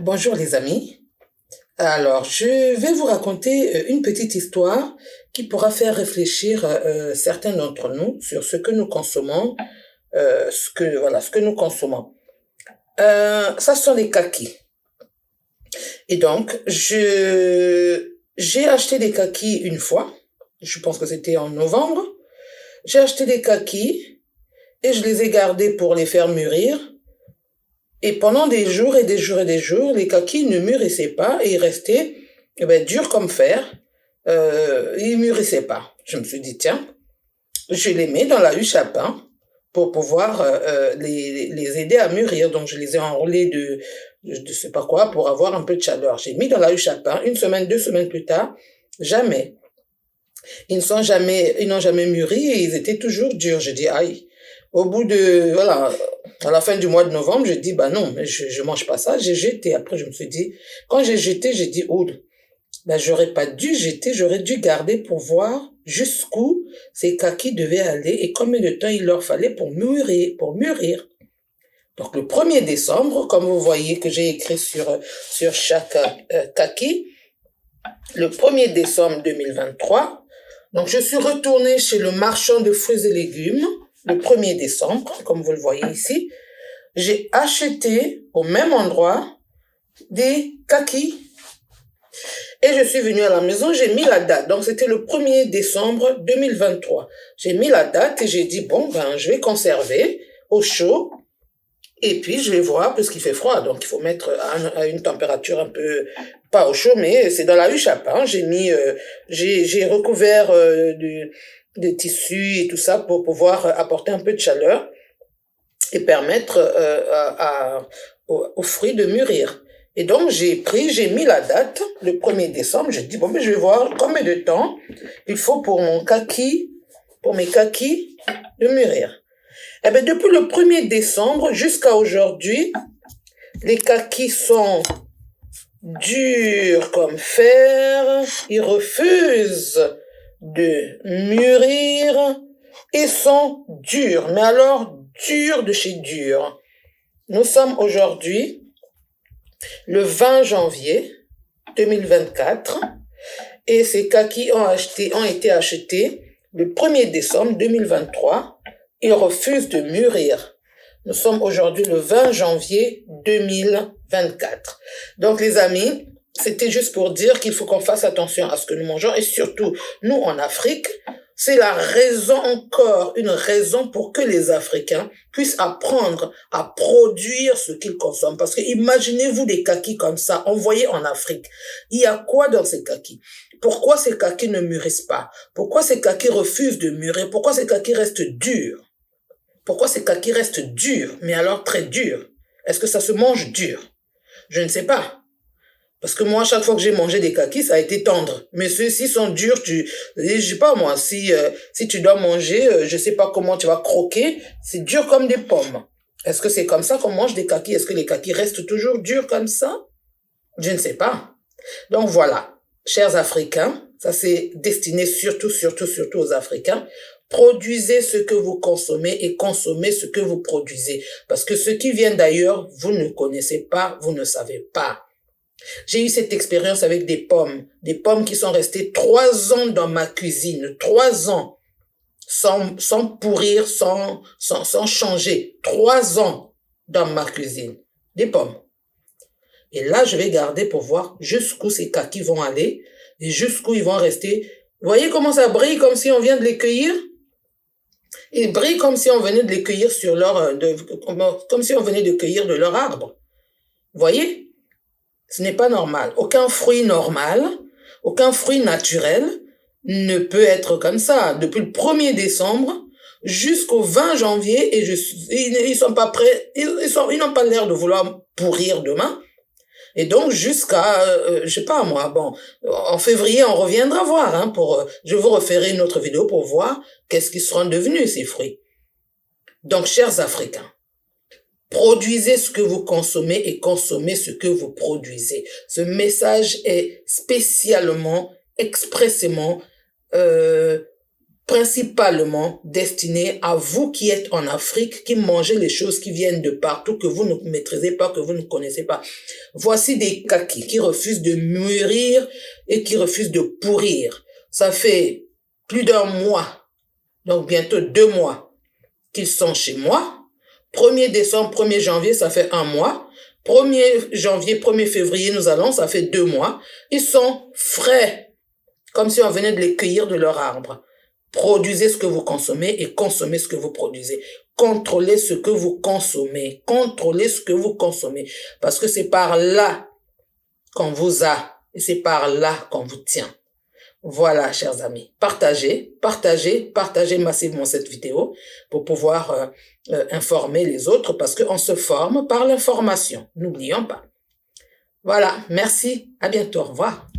Bonjour les amis. Alors, je vais vous raconter une petite histoire qui pourra faire réfléchir certains d'entre nous sur ce que nous consommons, ce que nous consommons. Ça sont les kakis. Et donc, j'ai acheté des kakis une fois. Je pense que c'était en novembre. J'ai acheté des kakis et je les ai gardés pour les faire mûrir. Et pendant des jours et des jours et des jours, les kakis ne mûrissaient pas et ils restaient durs comme fer. Ils mûrissaient pas. Je me suis dit, tiens, je les mets dans la huche à pain pour pouvoir les aider à mûrir. Donc, je les ai enroulés de je sais pas quoi pour avoir un peu de chaleur. J'ai mis dans la huche à pain. Une semaine, 2 semaines plus tard, jamais. Ils n'ont jamais mûri et ils étaient toujours durs. Je dis, aïe. Au bout de, voilà, à la fin du mois de novembre, je dis, bah non, mais je mange pas ça. J'ai jeté. Après, je me suis dit, quand j'ai jeté, j'ai dit, oh, ben, j'aurais pas dû jeter, j'aurais dû garder pour voir jusqu'où ces kakis devaient aller et combien de temps il leur fallait pour mûrir. Donc, le 1er décembre, comme vous voyez que j'ai écrit sur chaque kaki, le 1er décembre 2023, donc je suis retournée chez le marchand de fruits et légumes le 1er décembre, comme vous le voyez ici. J'ai acheté au même endroit des kakis. Et je suis venue à la maison, j'ai mis la date. Donc, c'était le 1er décembre 2023. J'ai mis la date et j'ai dit, bon, ben, je vais conserver au chaud. Et puis, je vais voir, parce qu'il fait froid. Donc, il faut mettre à une température un peu, pas au chaud, mais c'est dans la huche à pain. J'ai recouvert de tissus et tout ça pour pouvoir apporter un peu de chaleur et permettre aux fruits de mûrir. Et donc, j'ai mis la date, le 1er décembre, j'ai dit, bon, mais je vais voir combien de temps il faut pour mes kakis de mûrir. Eh bien, depuis le 1er décembre jusqu'à aujourd'hui, les kakis sont durs comme fer, ils refusent de mûrir et sont durs, mais alors durs de chez durs. Nous sommes aujourd'hui le 20 janvier 2024 et ces kakis ont été achetés le 1er décembre 2023. Ils refusent de mûrir. Nous sommes aujourd'hui le 20 janvier 2024. Donc les amis, c'était juste pour dire qu'il faut qu'on fasse attention à ce que nous mangeons et surtout, nous en Afrique, c'est une raison pour que les Africains puissent apprendre à produire ce qu'ils consomment. Parce que imaginez-vous des kakis comme ça, envoyés en Afrique. Il y a quoi dans ces kakis? Pourquoi ces kakis ne mûrissent pas? Pourquoi ces kakis refusent de mûrir? Pourquoi ces kakis restent durs? Pourquoi ces kakis restent durs, mais alors très durs? Est-ce que ça se mange dur? Je ne sais pas. Parce que moi, chaque fois que j'ai mangé des kakis, ça a été tendre. Mais ceux-ci sont durs, je sais pas moi, si tu dois manger, je sais pas comment tu vas croquer, c'est dur comme des pommes. Est-ce que c'est comme ça qu'on mange des kakis? Est-ce que les kakis restent toujours durs comme ça? Je ne sais pas. Donc voilà, chers Africains, ça c'est destiné surtout aux Africains. Produisez ce que vous consommez et consommez ce que vous produisez. Parce que ceux qui viennent d'ailleurs, vous ne connaissez pas, vous ne savez pas. J'ai eu cette expérience avec des pommes qui sont restées 3 ans dans ma cuisine, 3 ans, sans pourrir, sans changer, 3 ans dans ma cuisine, des pommes. Et là, je vais garder pour voir jusqu'où ces kakis vont aller et jusqu'où ils vont rester. Vous voyez comment ça brille comme si on vient de les cueillir? Ils brillent comme si on venait de les cueillir comme si on venait de cueillir de leur arbre. Vous voyez? Ce n'est pas normal. Aucun fruit normal, aucun fruit naturel ne peut être comme ça. Depuis le 1er décembre jusqu'au 20 janvier, et ils sont pas prêts, ils n'ont pas l'air de vouloir pourrir demain. Et donc jusqu'à, je sais pas moi, bon, en février on reviendra voir, hein, je vous referai une autre vidéo pour voir qu'est-ce qu'ils seront devenus ces fruits. Donc chers Africains, produisez ce que vous consommez et consommez ce que vous produisez. Ce message est spécialement, expressément principalement destiné à vous qui êtes en Afrique, qui mangez les choses qui viennent de partout, que vous ne maîtrisez pas, que vous ne connaissez pas. Voici des kakis qui refusent de mûrir et qui refusent de pourrir. Ça fait plus d'1 mois, donc bientôt 2 mois, qu'ils sont chez moi. 1er décembre, 1er janvier, ça fait 1 mois. 1er janvier, 1er février, nous allons, ça fait 2 mois. Ils sont frais, comme si on venait de les cueillir de leur arbre. Produisez ce que vous consommez et consommez ce que vous produisez. Contrôlez ce que vous consommez. Contrôlez ce que vous consommez. Parce que c'est par là qu'on vous a et c'est par là qu'on vous tient. Voilà, chers amis. Partagez massivement cette vidéo pour pouvoir informer les autres parce qu'on se forme par l'information. N'oublions pas. Voilà, merci. À bientôt. Au revoir.